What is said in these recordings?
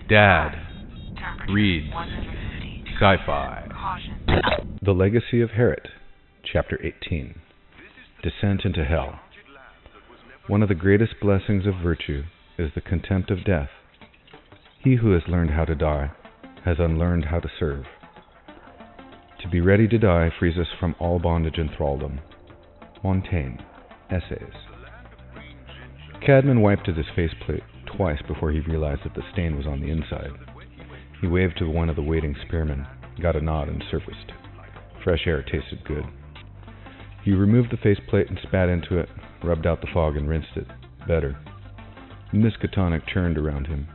Dad reads Sci-fi. The Legacy of Heorot, Chapter 18. Descent into Hell. One of the greatest blessings of virtue is the contempt of death. He who has learned how to die has unlearned how to serve. To be ready to die frees us from all bondage and thraldom. Montaigne, Essays. Cadman wiped at his faceplate twice before he realized that the stain was on the inside. He waved to one of the waiting spearmen, got a nod, and surfaced. Fresh air tasted good. He removed the faceplate and spat into it, rubbed out the fog, and rinsed it. Better. The Miskatonic churned around him.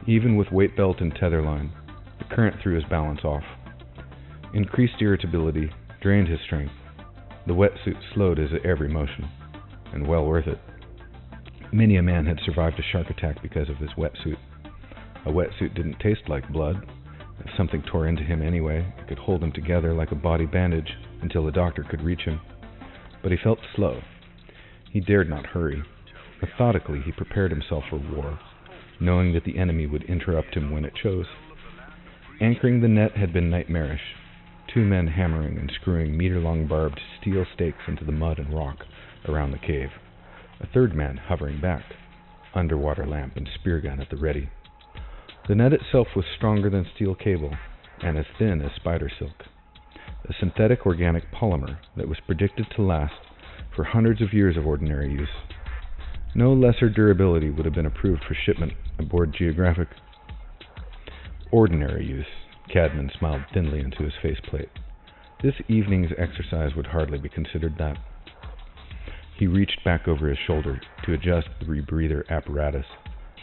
Even with weight belt and tether line, the current threw his balance off. Increased irritability drained his strength. The wetsuit slowed his every motion, and well worth it. Many a man had survived a shark attack because of his wetsuit. A wetsuit didn't taste like blood. If something tore into him anyway, it could hold him together like a body bandage until the doctor could reach him. But he felt slow. He dared not hurry. Methodically, he prepared himself for war, knowing that the enemy would interrupt him when it chose. Anchoring the net had been nightmarish. 2 men hammering and screwing meter-long barbed steel stakes into the mud and rock around the cave. A 3rd man hovering back, underwater lamp and spear gun at the ready. The net itself was stronger than steel cable and as thin as spider silk. A synthetic organic polymer that was predicted to last for hundreds of years of ordinary use. No lesser durability would have been approved for shipment aboard Geographic. Ordinary use, Cadman smiled thinly into his faceplate. This evening's exercise would hardly be considered that. He reached back over his shoulder to adjust the rebreather apparatus.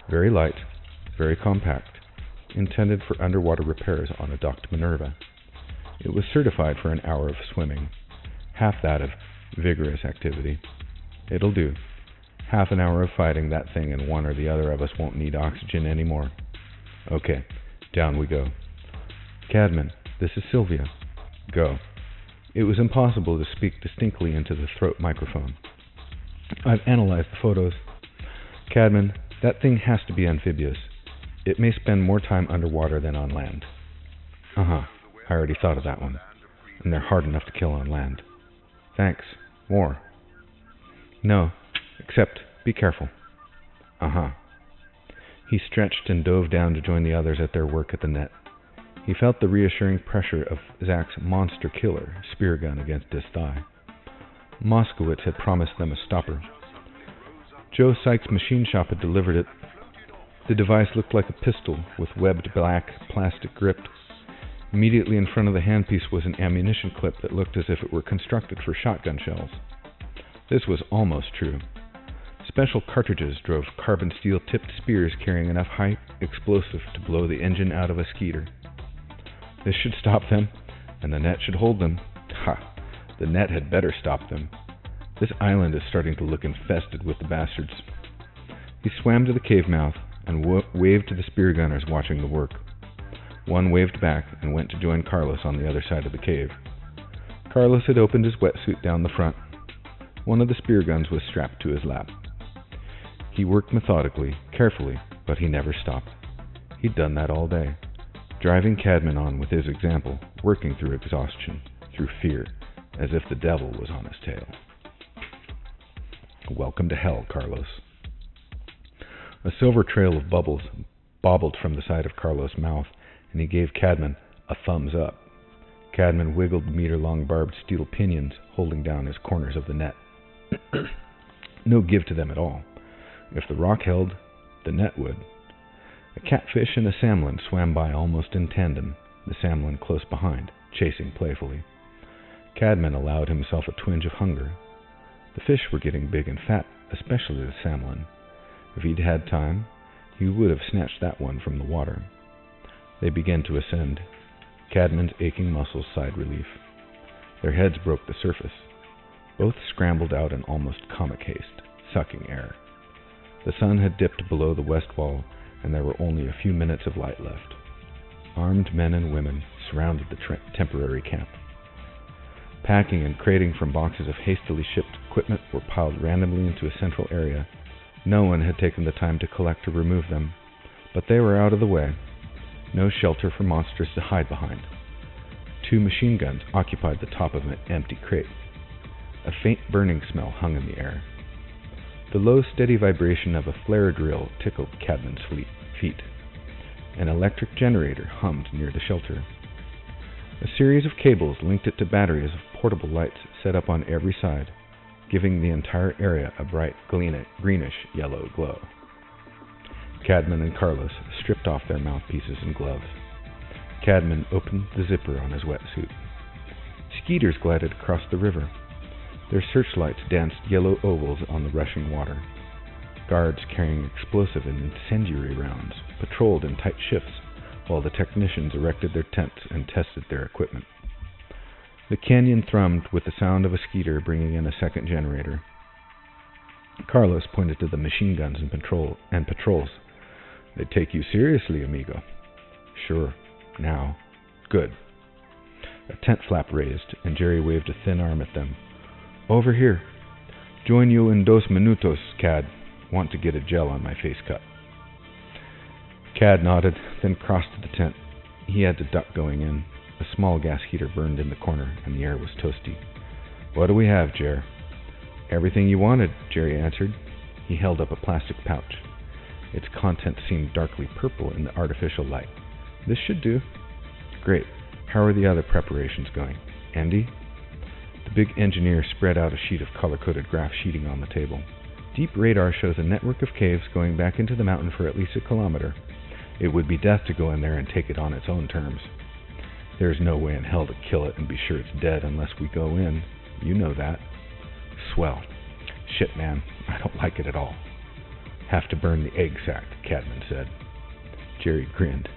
Very light, very compact, intended for underwater repairs on a docked Minerva. It was certified for an hour of swimming, half that of vigorous activity. It'll do. Half an hour of fighting that thing and one or the other of us won't need oxygen anymore. Okay, down we go. Cadman, this is Sylvia. Go. It was impossible to speak distinctly into the throat microphone. I've analyzed the photos. Cadman, that thing has to be amphibious. It may spend more time underwater than on land. I already thought of that one. And they're hard enough to kill on land. Thanks. More. No, except be careful. He stretched and dove down to join the others at their work at the net. He felt the reassuring pressure of Zach's monster killer spear gun against his thigh. Moskowitz had promised them a stopper. Joe Sykes' machine shop had delivered it. The device looked like a pistol with webbed black plastic grip. Immediately in front of the handpiece was an ammunition clip that looked as if it were constructed for shotgun shells. This was almost true. Special cartridges drove carbon steel tipped spears carrying enough high explosive to blow the engine out of a skeeter. This should stop them, and the net should hold them. The net had better stop them. This island is starting to look infested with the bastards. He swam to the cave mouth and waved to the spear gunners watching the work. One waved back and went to join Carlos on the other side of the cave. Carlos had opened his wetsuit down the front. One of the spear guns was strapped to his lap. He worked methodically, carefully, but he never stopped. He'd done that all day, driving Cadman on with his example, working through exhaustion, through fear, as if the devil was on his tail. Welcome to hell, Carlos. A silver trail of bubbles bobbled from the side of Carlos' mouth, and he gave Cadman a thumbs up. Cadman wiggled the meter-long barbed steel pinions, holding down his corners of the net. No give to them at all. If the rock held, the net would. A catfish and a salmon swam by almost in tandem, the salmon close behind, chasing playfully. Cadman allowed himself a twinge of hunger. The fish were getting big and fat, especially the salmon. If he'd had time, he would have snatched that one from the water. They began to ascend. Cadman's aching muscles sighed relief. Their heads broke the surface. Both scrambled out in almost comic haste, sucking air. The sun had dipped below the west wall, and there were only a few minutes of light left. Armed men and women surrounded the temporary camp. Packing and crating from boxes of hastily shipped equipment were piled randomly into a central area. No one had taken the time to collect or remove them. But they were out of the way. No shelter for monsters to hide behind. 2 machine guns occupied the top of an empty crate. A faint burning smell hung in the air. The low, steady vibration of a flare drill tickled Cadman's feet. An electric generator hummed near the shelter. A series of cables linked it to batteries of portable lights set up on every side, giving the entire area a bright, greenish-yellow glow. Cadman and Carlos stripped off their mouthpieces and gloves. Cadman opened the zipper on his wetsuit. Skeeters glided across the river. Their searchlights danced yellow ovals on the rushing water. Guards carrying explosive and incendiary rounds patrolled in tight shifts while the technicians erected their tents and tested their equipment. The canyon thrummed with the sound of a skeeter bringing in a second generator. Carlos pointed to the machine guns and patrols. "They take you seriously, amigo." "Sure. Now." "Good." A tent flap raised, and Jerry waved a thin arm at them. "Over here. Join you in 2 minutos, Cad. Want to get a gel on my face cut." Cad nodded, then crossed to the tent. He had to duck going in. A small gas heater burned in the corner, and the air was toasty. "What do we have, Jer?" "Everything you wanted," Jerry answered. He held up a plastic pouch. Its contents seemed darkly purple in the artificial light. "This should do." "Great. How are the other preparations going? Andy?" The big engineer spread out a sheet of color-coded graph sheeting on the table. "Deep radar shows a network of caves going back into the mountain for at least 1 kilometer. It would be death to go in there and take it on its own terms. There's no way in hell to kill it and be sure it's dead unless we go in. You know that." "Swell. Shit, man. I don't like it at all." "Have to burn the egg sac," Cadman said. Jerry grinned.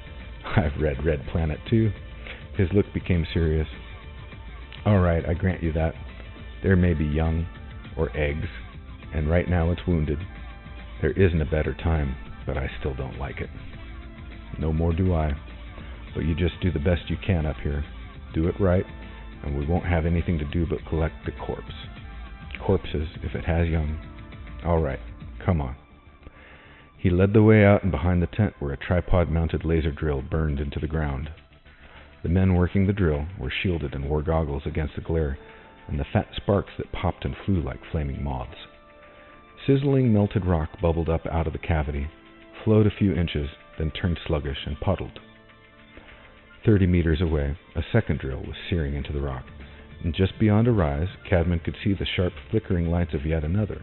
"I've read Red Planet too." His look became serious. "All right, I grant you that. There may be young, or eggs, and right now it's wounded. There isn't a better time, but I still don't like it." "No more do I. But you just do the best you can up here. Do it right, and we won't have anything to do but collect the corpse. Corpses, if it has young. All right, come on." He led the way out and behind the tent where a tripod-mounted laser drill burned into the ground. The men working the drill were shielded and wore goggles against the glare and the fat sparks that popped and flew like flaming moths. Sizzling melted rock bubbled up out of the cavity, flowed a few inches, then turned sluggish and puddled. 30 meters away, a second drill was searing into the rock, and just beyond a rise, Cadman could see the sharp flickering lights of yet another.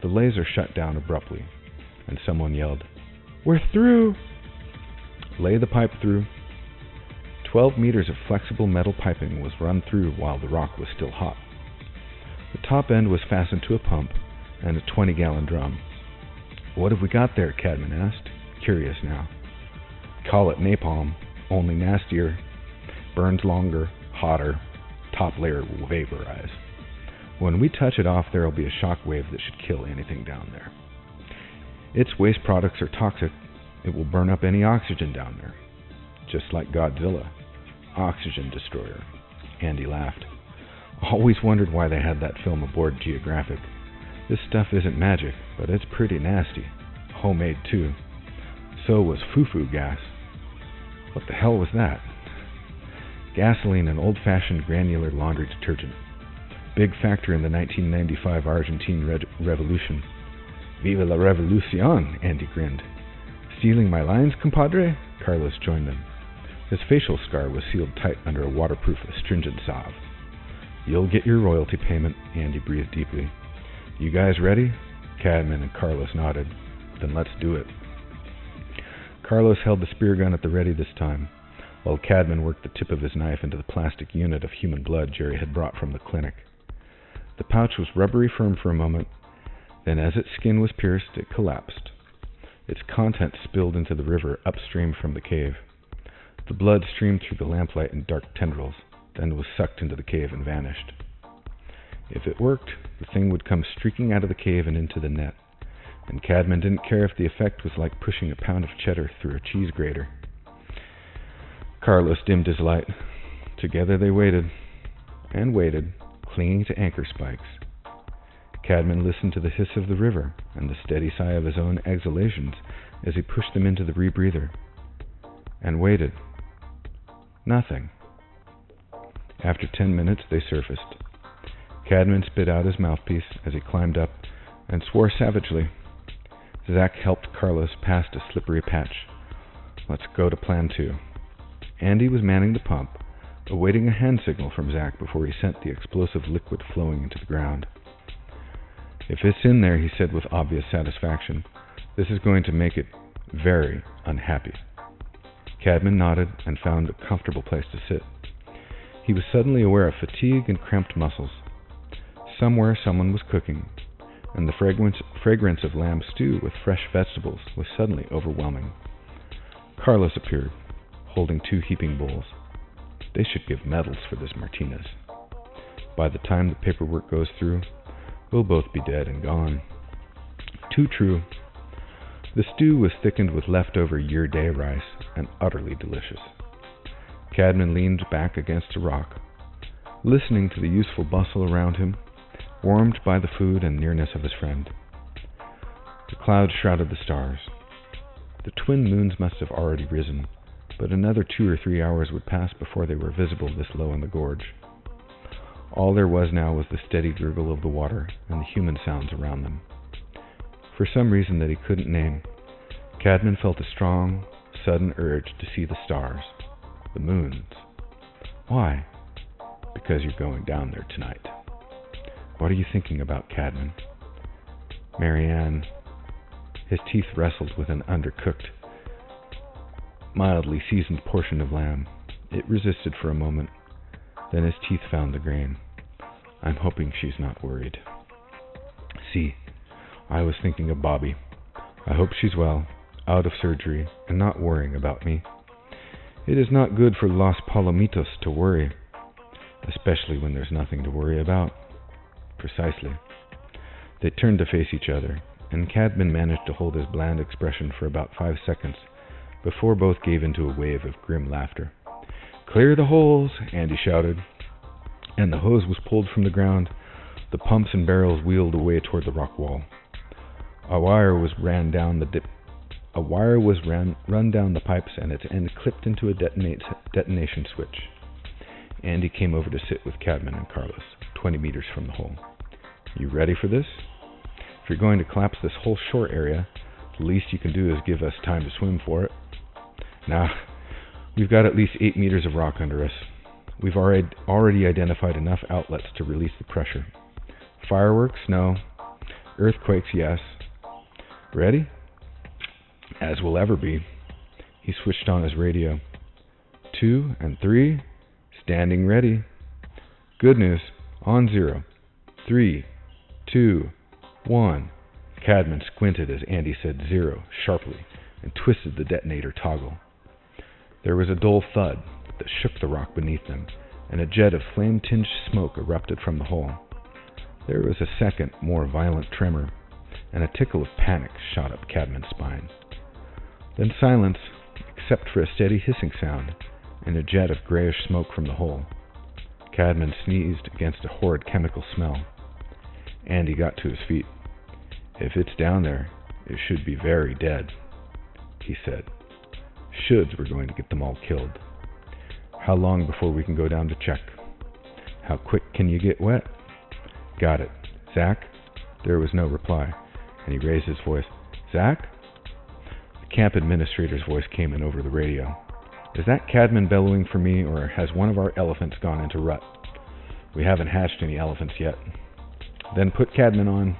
The laser shut down abruptly, and someone yelled, "We're through!" "Lay the pipe through." 12 meters of flexible metal piping was run through while the rock was still hot. The top end was fastened to a pump and a 20-gallon drum. "What have we got there?" Cadman asked, curious now. "Call it napalm, only nastier. Burns longer, hotter, top layer will vaporize. When we touch it off, there will be a shock wave that should kill anything down there. Its waste products are toxic. It will burn up any oxygen down there. Just like Godzilla. Oxygen destroyer." Andy laughed. "Always wondered why they had that film aboard Geographic. This stuff isn't magic, but it's pretty nasty. Homemade, too. So was foo-foo gas." "What the hell was that?" "Gasoline and old-fashioned granular laundry detergent. Big factor in the 1995 Argentine Revolution." "Viva la revolucion!" Andy grinned. "Stealing my lines, compadre?" Carlos joined them. His facial scar was sealed tight under a waterproof astringent salve. "You'll get your royalty payment," Andy breathed deeply. "You guys ready?" Cadman and Carlos nodded. "Then let's do it." Carlos held the spear gun at the ready this time, while Cadman worked the tip of his knife into the plastic unit of human blood Jerry had brought from the clinic. The pouch was rubbery firm for a moment, then as its skin was pierced, it collapsed. Its contents spilled into the river upstream from the cave. The blood streamed through the lamplight in dark tendrils, then was sucked into the cave and vanished. If it worked, the thing would come streaking out of the cave and into the net, and Cadman didn't care if the effect was like pushing a pound of cheddar through a cheese grater. Carlos dimmed his light. Together they waited, and waited, clinging to anchor spikes. Cadman listened to the hiss of the river and the steady sigh of his own exhalations as he pushed them into the rebreather and waited. Nothing. After 10 minutes, they surfaced. Cadman spit out his mouthpiece as he climbed up and swore savagely. Zack helped Carlos past a slippery patch. Let's go to Plan 2. Andy was manning the pump, awaiting a hand signal from Zack before he sent the explosive liquid flowing into the ground. If it's in there, he said with obvious satisfaction, this is going to make it very unhappy. Cadman nodded and found a comfortable place to sit. He was suddenly aware of fatigue and cramped muscles. Somewhere someone was cooking, and the fragrance of lamb stew with fresh vegetables was suddenly overwhelming. Carlos appeared, holding 2 heaping bowls. They should give medals for this Martinez. By the time the paperwork goes through, we'll both be dead and gone. Too true. The stew was thickened with leftover year-day rice and utterly delicious. Cadman leaned back against a rock, listening to the useful bustle around him, warmed by the food and nearness of his friend. The clouds shrouded the stars. The twin moons must have already risen, but another 2 or 3 hours would pass before they were visible this low in the gorge. All there was now was the steady gurgle of the water and the human sounds around them. For some reason that he couldn't name, Cadman felt a strong, sudden urge to see the stars, the moons. Why? Because you're going down there tonight. What are you thinking about, Cadman? Marianne. His teeth wrestled with an undercooked, mildly seasoned portion of lamb. It resisted for a moment. Then his teeth found the grain. I'm hoping she's not worried. See, I was thinking of Bobby. I hope she's well, out of surgery, and not worrying about me. It is not good for Los Palomitos to worry, especially when there's nothing to worry about. Precisely. They turned to face each other, and Cadman managed to hold his bland expression for about 5 seconds before both gave into a wave of grim laughter. Clear the holes, Andy shouted, and the hose was pulled from the ground. The pumps and barrels wheeled away toward the rock wall. A wire was run down the pipes, and its end clipped into a detonation switch. Andy came over to sit with Cadman and Carlos, 20 meters from the hole. You ready for this? If you're going to collapse this whole shore area, the least you can do is give us time to swim for it. Now, we've got at least 8 meters of rock under us. We've already identified enough outlets to release the pressure. Fireworks? No. Earthquakes? Yes. Ready? As we'll ever be. He switched on his radio. 2 and 3. Standing ready. Good news. On 0. 3, 2, 1. Cadman squinted as Andy said 0 sharply and twisted the detonator toggle. There was a dull thud that shook the rock beneath them, and a jet of flame-tinged smoke erupted from the hole. There was a second, more violent tremor, and a tickle of panic shot up Cadman's spine. Then silence, except for a steady hissing sound and a jet of grayish smoke from the hole. Cadman sneezed against a horrid chemical smell. Andy got to his feet. If it's down there, it should be very dead, he said. Shoulds were going to get them all killed. How long before we can go down to check? How quick can you get wet? Got it. Zack? There was no reply, and he raised his voice. Zack? The camp administrator's voice came in over the radio. Is that Cadman bellowing for me, or has one of our elephants gone into rut? We haven't hatched any elephants yet. Then put Cadman on.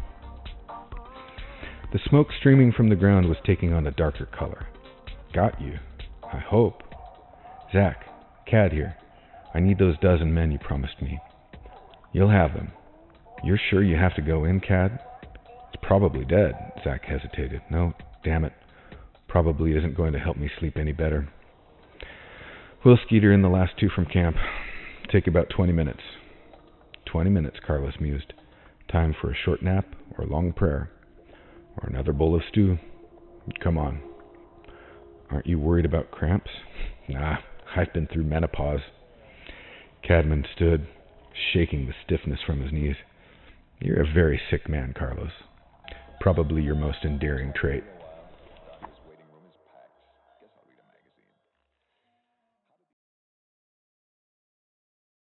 The smoke streaming from the ground was taking on a darker color. Got you. I hope. Zack, Cad here. I need those dozen men you promised me. You'll have them. You're sure you have to go in, Cad? It's probably dead. Zack hesitated. No, damn it. Probably isn't going to help me sleep any better. We'll skeeter in the last 2 from camp. Take about 20 minutes. 20 minutes, Carlos mused. Time for a short nap or a long prayer. Or another bowl of stew. Come on. Aren't you worried about cramps? Nah, I've been through menopause. Cadman stood, shaking the stiffness from his knees. You're a very sick man, Carlos. Probably your most endearing trait.